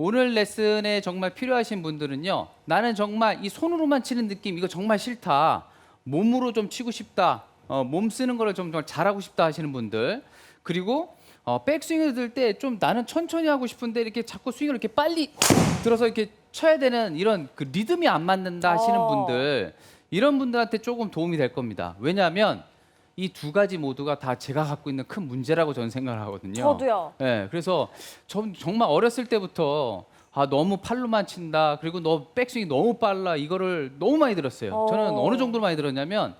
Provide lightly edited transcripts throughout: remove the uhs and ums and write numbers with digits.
오늘 레슨에 정말 필요하신 분들은요. 나는 정말 이 손으로만 치는 느낌 이거 정말 싫다. 몸으로 좀 치고 싶다. 몸 쓰는 거를 좀 잘하고 싶다 하시는 분들. 그리고 백스윙을 들 때 좀 나는 천천히 하고 싶은데 이렇게 자꾸 스윙을 이렇게 빨리 들어서 이렇게 쳐야 되는 이런 그 리듬이 안 맞는다 하시는 분들. 이런 분들한테 조금 도움이 될 겁니다. 왜냐하면 이 두 가지 모두가 다 제가 갖고 있는 큰 문제라고 저는 생각을 하거든요. 저도요. 네, 그래서 전 정말 어렸을 때부터 너무 팔로만 친다. 그리고 너 백스윙이 너무 빨라. 이거를 너무 많이 들었어요. 저는 어느 정도로 많이 들었냐면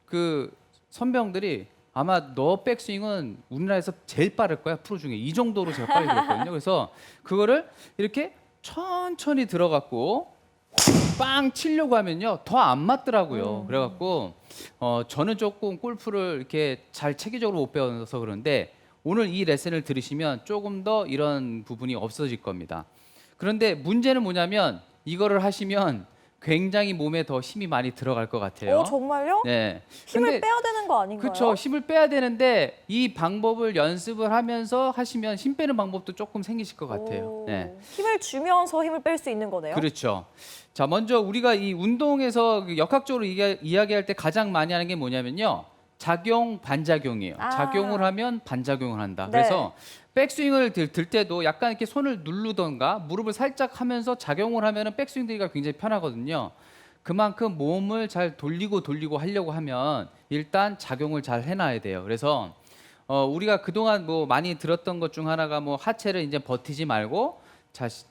그 선배형들이 아마 너 백스윙은 우리나라에서 제일 빠를 거야. 프로 중에. 이 정도로 제가 빨리 들었거든요. 그래서 그거를 이렇게 천천히 들어갔고 빵 치려고 하면요 더 안 맞더라고요. 그래갖고 저는 조금 골프를 이렇게 잘 체계적으로 못 배워서 그런데 오늘 이 레슨을 들으시면 조금 더 이런 부분이 없어질 겁니다. 그런데 문제는 뭐냐면 이거를 하시면 굉장히 몸에 더 힘이 많이 들어갈 것 같아요. 정말요? 네. 힘을 빼야 되는 거 아닌가요? 그렇죠. 힘을 빼야 되는데 이 방법을 연습을 하면서 하시면 힘 빼는 방법도 조금 생기실 것 같아요. 네. 힘을 주면서 힘을 뺄 수 있는 거네요. 그렇죠. 자, 먼저 우리가 이 운동에서 역학적으로 이야기할 때 가장 많이 하는 게 뭐냐면요. 작용, 반작용이에요. 작용을 하면 반작용을 한다. 네. 그래서 백스윙을 들 때도 약간 이렇게 손을 누르던가 무릎을 살짝 하면서 작용을 하면은 백스윙 들기가 굉장히 편하거든요. 그만큼 몸을 잘 돌리고 하려고 하면 일단 작용을 잘 해놔야 돼요. 그래서 우리가 그동안 뭐 많이 들었던 것 중 하나가 뭐 하체를 이제 버티지 말고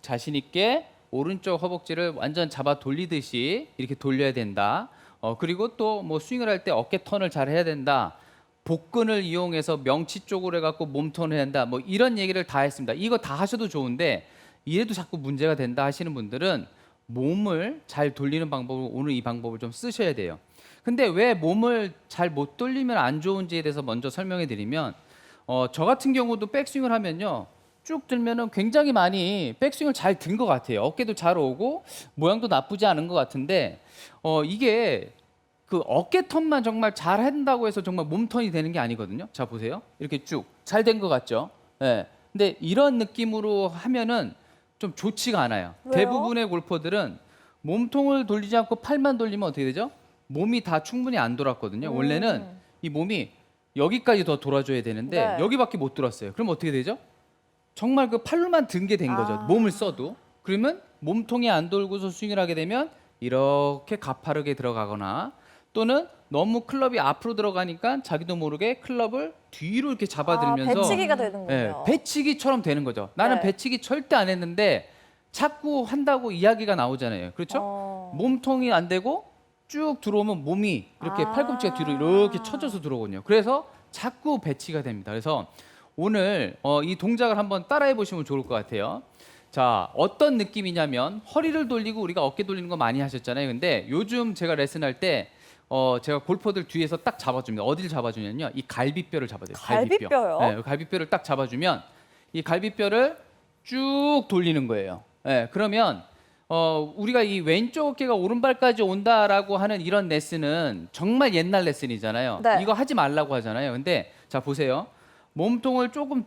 자신 있게 오른쪽 허벅지를 완전 잡아 돌리듯이 이렇게 돌려야 된다. 그리고 또 뭐 스윙을 할 때 어깨 턴을 잘 해야 된다. 복근을 이용해서 명치 쪽으로 해갖고 몸턴을 해야 된다. 뭐 이런 얘기를 다 했습니다. 이거 다 하셔도 좋은데 이래도 자꾸 문제가 된다 하시는 분들은 몸을 잘 돌리는 방법을 오늘 이 방법을 좀 쓰셔야 돼요. 근데 왜 몸을 잘 못 돌리면 안 좋은지에 대해서 먼저 설명해 드리면 저 같은 경우도 백스윙을 하면요. 쭉 들면은 굉장히 많이 백스윙을 잘 든 것 같아요. 어깨도 잘 오고 모양도 나쁘지 않은 것 같은데 이게 그 어깨 턴만 정말 잘 한다고 해서 정말 몸 턴이 되는 게 아니거든요. 자 보세요. 이렇게 쭉 잘 된 것 같죠? 네. 근데 이런 느낌으로 하면은 좀 좋지가 않아요. 왜요? 대부분의 골퍼들은 몸통을 돌리지 않고 팔만 돌리면 어떻게 되죠? 몸이 다 충분히 안 돌았거든요. 원래는 이 몸이 여기까지 더 돌아줘야 되는데 네. 여기밖에 못 돌았어요. 그럼 어떻게 되죠? 정말 그 팔로만 든 게 된 거죠. 몸을 써도. 그러면 몸통이 안 돌고서 스윙을 하게 되면 이렇게 가파르게 들어가거나 또는 너무 클럽이 앞으로 들어가니까 자기도 모르게 클럽을 뒤로 이렇게 잡아들면서 배치기가 되는군요. 네, 배치기처럼 되는 거죠. 나는 네. 배치기 절대 안 했는데 자꾸 한다고 이야기가 나오잖아요. 그렇죠? 몸통이 안 되고 쭉 들어오면 몸이 이렇게 팔꿈치가 뒤로 이렇게 쳐져서 들어오거든요. 그래서 자꾸 배치가 됩니다. 그래서 오늘 이 동작을 한번 따라해 보시면 좋을 것 같아요. 자, 어떤 느낌이냐면 허리를 돌리고 우리가 어깨 돌리는 거 많이 하셨잖아요. 근데 요즘 제가 레슨할 때 제가 골퍼들 뒤에서 딱 잡아줍니다. 어디를 잡아주냐면요. 이 갈비뼈를 잡아줘요. 갈비뼈요? 네, 갈비뼈를 딱 잡아주면 이 갈비뼈를 쭉 돌리는 거예요. 네, 그러면 우리가 이 왼쪽 어깨가 오른발까지 온다라고 하는 이런 레슨은 정말 옛날 레슨이잖아요. 네. 이거 하지 말라고 하잖아요. 근데 자 보세요. 몸통을 조금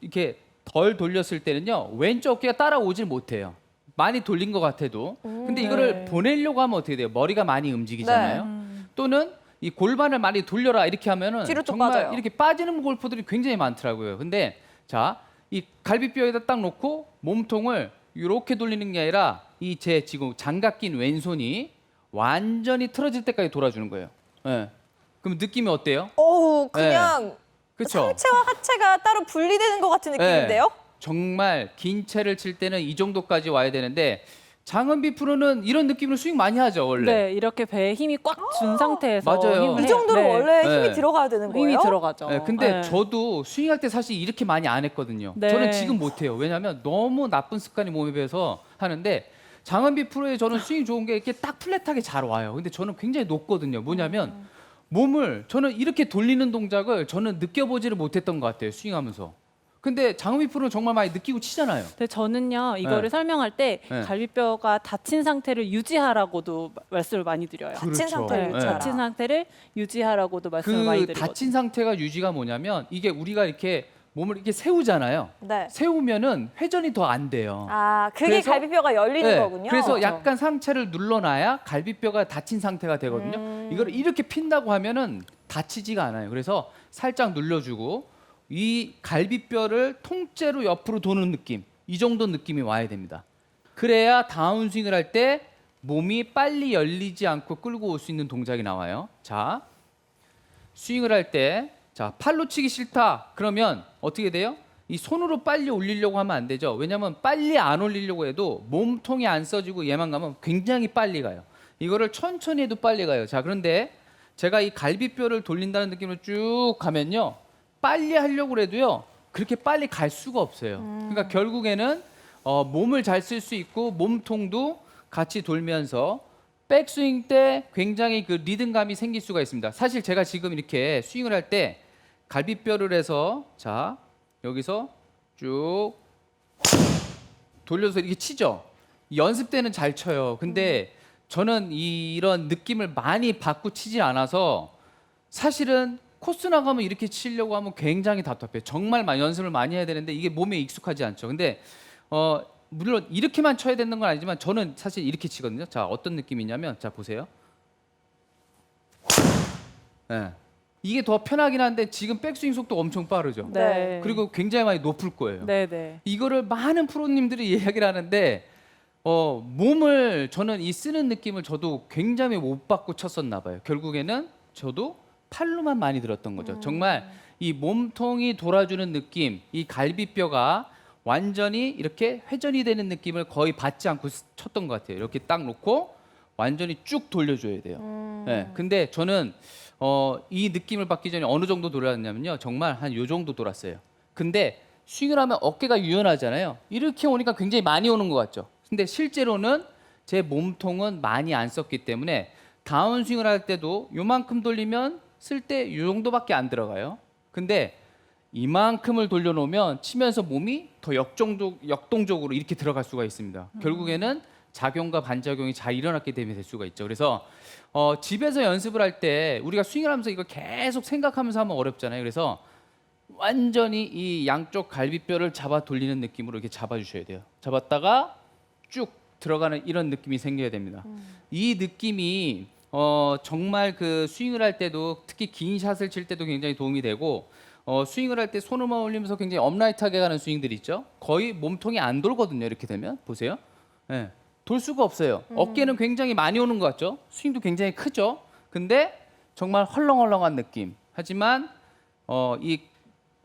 이렇게 덜 돌렸을 때는요. 왼쪽 어깨가 따라오질 못해요. 많이 돌린 것 같아도. 근데 이거를 보내려고 하면 어떻게 돼요? 머리가 많이 움직이잖아요. 또는 이 골반을 많이 돌려라 이렇게 하면은 뒤로 또 정말 빠져요. 이렇게 빠지는 골퍼들이 굉장히 많더라고요. 근데 자, 이 갈비뼈에다 딱 놓고 몸통을 이렇게 돌리는 게 아니라 이 제 지금 장갑 낀 왼손이 완전히 틀어질 때까지 돌아주는 거예요. 예. 그럼 느낌이 어때요? 그냥 그렇죠? 상체와 하체가 따로 분리되는 것 같은 느낌인데요? 정말 긴 채를 칠 때는 이 정도까지 와야 되는데 장은비 프로는 이런 느낌으로 스윙 많이 하죠, 원래. 네, 이렇게 배에 힘이 꽉 준 상태에서 맞아요. 힘을 이 정도로 네, 원래 힘이 네. 들어가야 되는 거예요? 힘이 들어가죠. 네, 근데 네. 저도 스윙할 때 사실 이렇게 많이 안 했거든요. 네. 저는 지금 못해요. 왜냐하면 너무 나쁜 습관이 몸에 배어서 하는데 장은비 프로의 저는 스윙 좋은 게 이렇게 딱 플랫하게 잘 와요. 근데 저는 굉장히 높거든요. 뭐냐면 몸을 저는 이렇게 돌리는 동작을 저는 느껴보지를 못했던 것 같아요. 스윙하면서. 근데 장은비 프로는 정말 많이 느끼고 치잖아요. 근데 저는요 이거를 네. 설명할 때 네. 갈비뼈가 다친 상태를 유지하라고도 말씀을 많이 드려요. 다친 그렇죠. 상태를 네, 유지하라. 다친 상태를 유지하라고도 말씀을 많이 그 드리거든요. 다친 상태가 유지가 뭐냐면 이게 우리가 이렇게 몸을 이렇게 세우잖아요. 네. 세우면은 회전이 더 안 돼요. 아, 그게 그래서- 갈비뼈가 열리는 네, 거군요. 그래서 그렇죠. 약간 상체를 눌러놔야 갈비뼈가 다친 상태가 되거든요. 이걸 이렇게 핀다고 하면은 다치지가 않아요. 그래서 살짝 눌러주고 이 갈비뼈를 통째로 옆으로 도는 느낌, 이 정도 느낌이 와야 됩니다. 그래야 다운스윙을 할 때 몸이 빨리 열리지 않고 끌고 올 수 있는 동작이 나와요. 자, 스윙을 할 때, 자, 팔로 치기 싫다. 그러면 어떻게 돼요? 이 손으로 빨리 올리려고 하면 안 되죠. 왜냐하면 빨리 안 올리려고 해도 몸통이 안 써지고 얘만 가면 굉장히 빨리 가요. 이거를 천천히 해도 빨리 가요. 자, 그런데 제가 이 갈비뼈를 돌린다는 느낌으로 쭉 가면요, 빨리 하려고 해도요, 그렇게 빨리 갈 수가 없어요. 그러니까 결국에는 몸을 잘 쓸 수 있고 몸통도 같이 돌면서 백스윙 때 굉장히 그 리듬감이 생길 수가 있습니다. 사실 제가 지금 이렇게 스윙을 할 때 갈비뼈를 해서, 자, 여기서 쭉 돌려서 이렇게 치죠. 연습 때는 잘 쳐요. 근데 저는 이런 느낌을 많이 받고 치지 않아서 사실은 코스 나가면 이렇게 치려고 하면 굉장히 답답해요. 정말 연습을 많이 해야 되는데 이게 몸에 익숙하지 않죠. 근데 물론 이렇게만 쳐야 되는 건 아니지만 저는 사실 이렇게 치거든요. 자, 어떤 느낌이냐면, 자, 보세요. 네. 이게 더 편하긴 한데 지금 백스윙 속도 엄청 빠르죠. 네. 그리고 굉장히 많이 높을 거예요. 네, 네. 이거를 많은 프로님들이 이야기를 하는데 몸을 저는 이 쓰는 느낌을 저도 굉장히 못 받고 쳤었나 봐요. 결국에는 저도 팔로만 많이 들었던 거죠. 정말 이 몸통이 돌아주는 느낌, 이 갈비뼈가 완전히 이렇게 회전이 되는 느낌을 거의 받지 않고 쳤던 것 같아요. 이렇게 딱 놓고 완전히 쭉 돌려줘야 돼요. 네, 근데 저는 이 느낌을 받기 전에 어느 정도 돌았냐면요, 정말 한 요 정도 돌았어요. 근데 스윙을 하면 어깨가 유연하잖아요. 이렇게 오니까 굉장히 많이 오는 것 같죠. 근데 실제로는 제 몸통은 많이 안 썼기 때문에 다운스윙을 할 때도 요만큼 돌리면 쓸 때 요 정도밖에 안 들어가요. 근데 이만큼을 돌려놓으면 치면서 몸이 더 역동적으로 이렇게 들어갈 수가 있습니다. 결국에는 작용과 반작용이 잘 일어났기 때문에 될 수가 있죠. 그래서 집에서 연습을 할 때 우리가 스윙을 하면서 이걸 계속 생각하면서 하면 어렵잖아요. 그래서 완전히 이 양쪽 갈비뼈를 잡아 돌리는 느낌으로 이렇게 잡아주셔야 돼요. 잡았다가 쭉 들어가는 이런 느낌이 생겨야 됩니다. 이 느낌이 정말 그 스윙을 할 때도, 특히 긴 샷을 칠 때도 굉장히 도움이 되고, 스윙을 할 때 손을만 올리면서 굉장히 업라이트하게 가는 스윙들이 있죠. 거의 몸통이 안 돌거든요. 이렇게 되면 보세요. 네. 돌 수가 없어요. 어깨는 굉장히 많이 오는 것 같죠. 스윙도 굉장히 크죠. 근데 정말 헐렁헐렁한 느낌. 하지만 이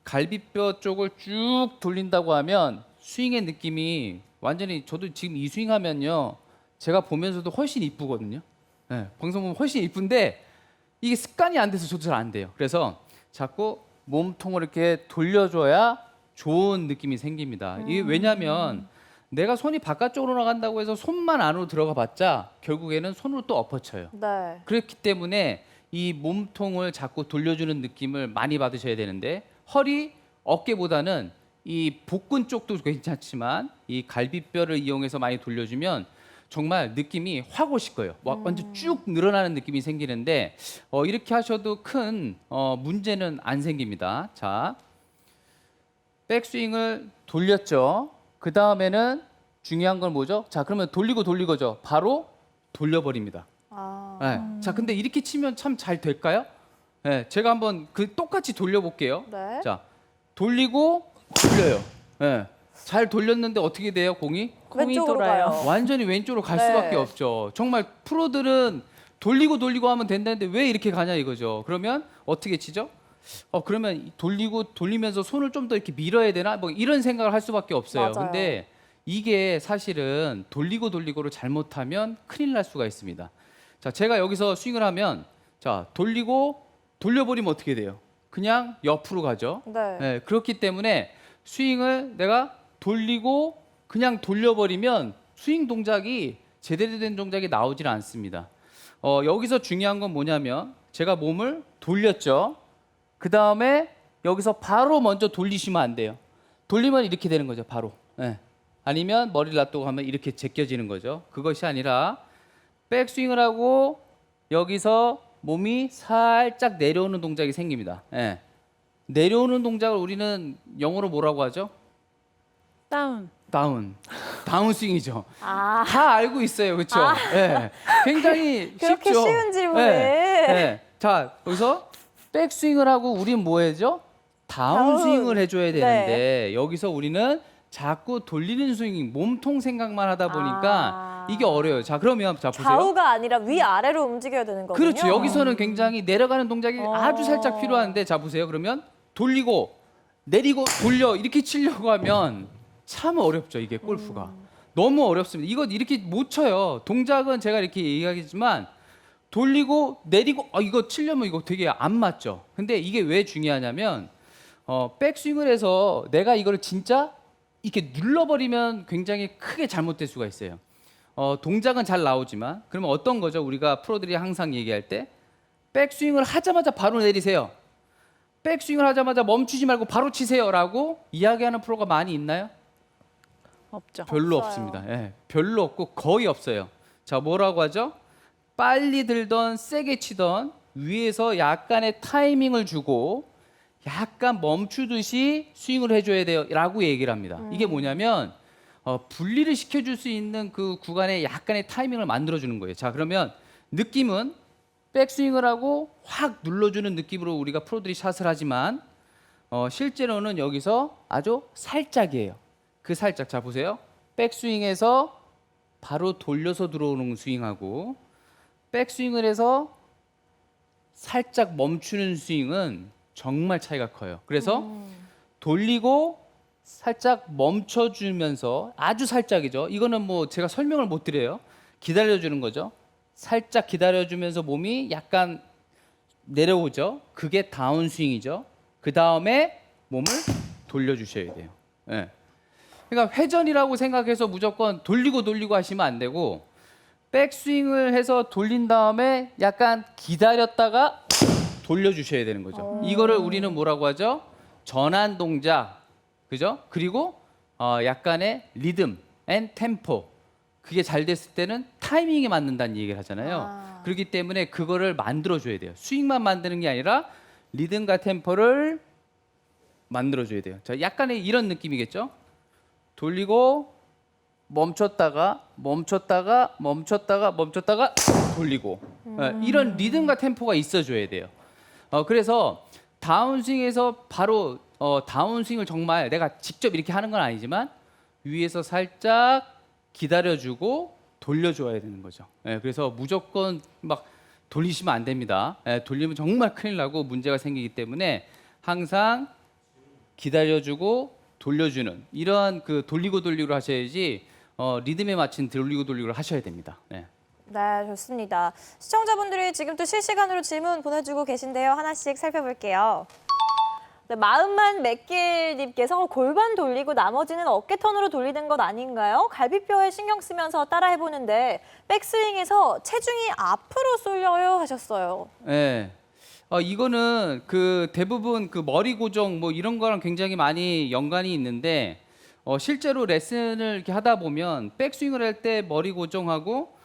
갈비뼈 쪽을 쭉 돌린다고 하면 스윙의 느낌이 완전히, 저도 지금 이 스윙 하면요, 제가 보면서도 훨씬 이쁘거든요. 네, 방송 보면 훨씬 이쁜데 이게 습관이 안 돼서 저도 잘 안 돼요. 그래서 자꾸 몸통을 이렇게 돌려줘야 좋은 느낌이 생깁니다. 이게 왜냐하면 내가 손이 바깥쪽으로 나간다고 해서 손만 안으로 들어가 봤자 결국에는 손으로 또 엎어쳐요. 네. 그렇기 때문에 이 몸통을 자꾸 돌려주는 느낌을 많이 받으셔야 되는데, 허리, 어깨보다는 이 복근 쪽도 괜찮지만 이 갈비뼈를 이용해서 많이 돌려주면 정말 느낌이 확 오실 거예요. 완전 쭉 늘어나는 느낌이 생기는데 이렇게 하셔도 큰 문제는 안 생깁니다. 자, 백스윙을 돌렸죠. 그 다음에는 중요한 건 뭐죠? 자, 그러면 돌리고죠. 바로 돌려버립니다. 아. 네. 자, 근데 이렇게 치면 참 잘 될까요? 네, 제가 한번 똑같이 돌려볼게요. 네. 자, 돌리고 돌려요. 네. 잘 돌렸는데 어떻게 돼요, 공이? 공이 왼쪽으로 돌아요. 가요. 완전히 왼쪽으로 갈 네. 수밖에 없죠. 정말 프로들은 돌리고 하면 된다는데 왜 이렇게 가냐 이거죠. 그러면 어떻게 치죠? 그러면 돌리면서 손을 좀 더 이렇게 밀어야 되나? 뭐 이런 생각을 할 수밖에 없어요. 맞아요. 근데 이게 사실은 돌리고를 잘못하면 큰일 날 수가 있습니다. 자, 제가 여기서 스윙을 하면, 자, 돌려버리면 어떻게 돼요? 그냥 옆으로 가죠. 네. 네, 그렇기 때문에 스윙을 내가 돌리고 그냥 돌려버리면 스윙 동작이 제대로 된 동작이 나오질 않습니다. 여기서 중요한 건 뭐냐면, 제가 몸을 돌렸죠. 그 다음에 여기서 바로 먼저 돌리시면 안 돼요. 돌리면 이렇게 되는 거죠, 바로. 네. 아니면 머리를 놔두고 하면 이렇게 제껴지는 거죠. 그것이 아니라 백스윙을 하고 여기서 몸이 살짝 내려오는 동작이 생깁니다. 네. 내려오는 동작을 우리는 영어로 뭐라고 하죠? 다운. 다운 스윙이죠. 아, 다 알고 있어요, 그렇죠? 예. 굉장히 그렇게 쉽죠. 쉬운 질문을. 예. 예. 자, 여기서 백스윙을 하고 우린 뭐 해죠? 다운 스윙을 해줘야 되는데 여기서 우리는 자꾸 돌리는 스윙, 몸통 생각만 하다 보니까 이게 어려워요. 자, 그러면 자 보세요. 좌우가 아니라 위아래로 움직여야 되는 거군요. 그렇죠. 여기서는 굉장히 내려가는 동작이 아주 살짝 필요한데 자 보세요. 그러면 돌리고 내리고 돌려 이렇게 치려고 하면 참 어렵죠. 이게 골프가. 너무 어렵습니다. 이거 이렇게 못 쳐요. 동작은 제가 이렇게 얘기하겠지만 돌리고 내리고 이거 치려면 이거 되게 안 맞죠. 근데 이게 왜 중요하냐면 백스윙을 해서 내가 이거를 진짜 이렇게 눌러버리면 굉장히 크게 잘못될 수가 있어요. 동작은 잘 나오지만 그러면 어떤 거죠? 우리가 프로들이 항상 얘기할 때 백스윙을 하자마자 바로 내리세요. 백스윙을 하자마자 멈추지 말고 바로 치세요라고 이야기하는 프로가 많이 있나요? 없죠. 별로 없어요. 없습니다. 예, 별로 없고 거의 없어요. 자, 뭐라고 하죠? 빨리 들던 세게 치던 위에서 약간의 타이밍을 주고 약간 멈추듯이 스윙을 해줘야 돼요라고 얘기를 합니다. 이게 뭐냐면 분리를 시켜줄 수 있는 그 구간에 약간의 타이밍을 만들어주는 거예요. 자, 그러면 느낌은 백스윙을 하고 확 눌러주는 느낌으로 우리가 프로들이 샷을 하지만 실제로는 여기서 아주 살짝이에요. 그 살짝 자 보세요. 백스윙에서 바로 돌려서 들어오는 스윙하고 백스윙을 해서 살짝 멈추는 스윙은 정말 차이가 커요. 그래서 돌리고 살짝 멈춰주면서 아주 살짝이죠. 이거는 뭐 제가 설명을 못 드려요. 기다려주는 거죠. 살짝 기다려주면서 몸이 약간 내려오죠. 그게 다운 스윙이죠. 그 다음에 몸을 돌려주셔야 돼요. 예. 그러니까 회전이라고 생각해서 무조건 돌리고 하시면 안 되고 백스윙을 해서 돌린 다음에 약간 기다렸다가 돌려주셔야 되는 거죠. 이거를 우리는 뭐라고 하죠? 전환 동작, 그죠? 그리고 약간의 리듬 앤 템포. 그게 잘 됐을 때는 타이밍에 맞는다는 얘기를 하잖아요. 그렇기 때문에 그거를 만들어줘야 돼요. 스윙만 만드는 게 아니라 리듬과 템포를 만들어줘야 돼요. 자, 약간의 이런 느낌이겠죠? 돌리고 멈췄다가 돌리고 이런 리듬과 템포가 있어줘야 돼요. 그래서 다운스윙에서 바로 다운스윙을 정말 내가 직접 이렇게 하는 건 아니지만 위에서 살짝 기다려주고 돌려줘야 되는 거죠. 그래서 무조건 막 돌리시면 안 됩니다. 돌리면 정말 큰일 나고 문제가 생기기 때문에 항상 기다려주고 돌려주는 이런 그 돌리고를 하셔야지 리듬에 맞춘 돌리고를 하셔야 됩니다. 네. 네, 좋습니다. 시청자분들이 지금 또 실시간으로 질문 보내주고 계신데요. 하나씩 살펴볼게요. 네, 마음만 맥길님께서 골반 돌리고 나머지는 어깨 턴으로 돌리는 것 아닌가요? 갈비뼈에 신경 쓰면서 따라 해보는데 백스윙에서 체중이 앞으로 쏠려요 하셨어요. 네. 이거는 그 대부분 그 머리 고정 뭐 이런 거랑 굉장히 많이 연관이 있는데 실제로 레슨을 이렇게 하다 보면 백스윙을 할 때 머리 고정하고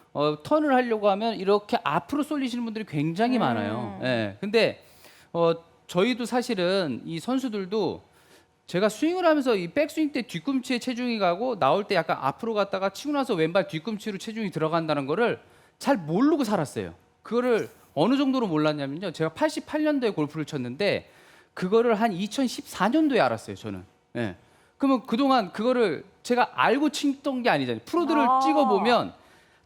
턴을 하려고 하면 이렇게 앞으로 쏠리시는 분들이 굉장히 많아요. 근데 저희도 사실은 이 선수들도 제가 스윙을 하면서 이 백스윙 때 뒤꿈치에 체중이 가고 나올 때 약간 앞으로 갔다가 치고 나서 왼발 뒤꿈치로 체중이 들어간다는 거를 잘 모르고 살았어요. 그거를 어느 정도로 몰랐냐면요. 제가 88년도에 골프를 쳤는데 그거를 한 2014년도에 알았어요, 저는. 그러면 그동안 그거를 제가 알고 치던 게 아니잖아요. 프로들을 찍어보면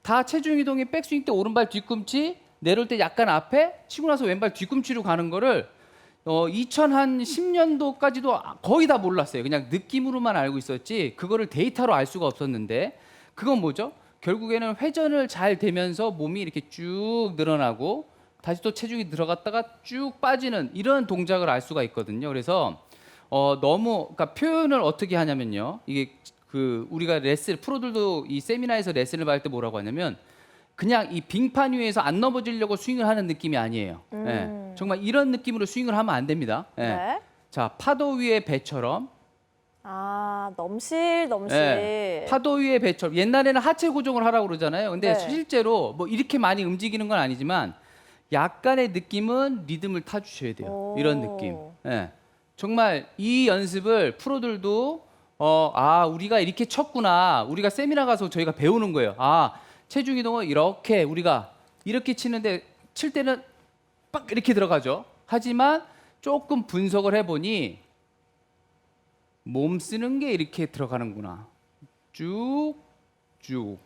다 체중 이동이 백스윙 때 오른발 뒤꿈치, 내려올 때 약간 앞에, 치고 나서 왼발 뒤꿈치로 가는 거를 2010년도까지도 거의 다 몰랐어요. 그냥 느낌으로만 알고 있었지 그거를 데이터로 알 수가 없었는데 그건 뭐죠? 결국에는 회전을 잘 되면서 몸이 이렇게 쭉 늘어나고 다시 또 체중이 들어갔다가 쭉 빠지는 이런 동작을 알 수가 있거든요. 그래서 그러니까 표현을 어떻게 하냐면요. 이게 그 우리가 프로들도 이 세미나에서 레슨을 받을 때 뭐라고 하냐면 그냥 이 빙판 위에서 안 넘어지려고 스윙을 하는 느낌이 아니에요. 정말 이런 느낌으로 스윙을 하면 안 됩니다. 네. 자, 파도 위의 배처럼. 넘실. 파도 위의 배처럼. 옛날에는 하체 고정을 하라고 그러잖아요. 근데 네. 실제로 뭐 이렇게 많이 움직이는 건 아니지만 약간의 느낌은 리듬을 타주셔야 돼요. 이런 느낌. 정말 이 연습을 프로들도 우리가 이렇게 쳤구나. 우리가 세미나 가서 저희가 배우는 거예요. 체중 이동을 이렇게 우리가 이렇게 치는데 칠 때는 빡 이렇게 들어가죠. 하지만 조금 분석을 해보니 몸 쓰는 게 이렇게 들어가는구나. 쭉쭉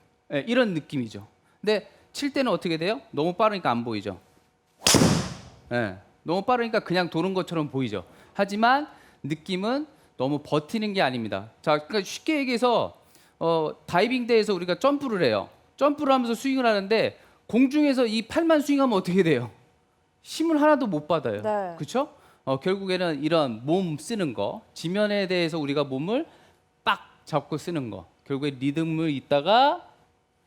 이런 느낌이죠. 근데 칠 때는 어떻게 돼요? 너무 빠르니까 안 보이죠. 너무 빠르니까 그냥 도는 것처럼 보이죠. 하지만 느낌은 너무 버티는 게 아닙니다. 자, 그러니까 쉽게 얘기해서 다이빙 대에서 우리가 점프를 해요. 점프를 하면서 스윙을 하는데 공중에서 이 팔만 스윙하면 어떻게 돼요? 힘을 하나도 못 받아요. 네. 그렇죠? 결국에는 이런 몸 쓰는 거, 지면에 대해서 우리가 몸을 빡 잡고 쓰는 거, 결국에 리듬을 있다가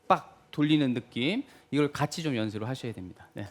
빡 돌리는 느낌, 이걸 같이 좀 연습을 하셔야 됩니다. 네.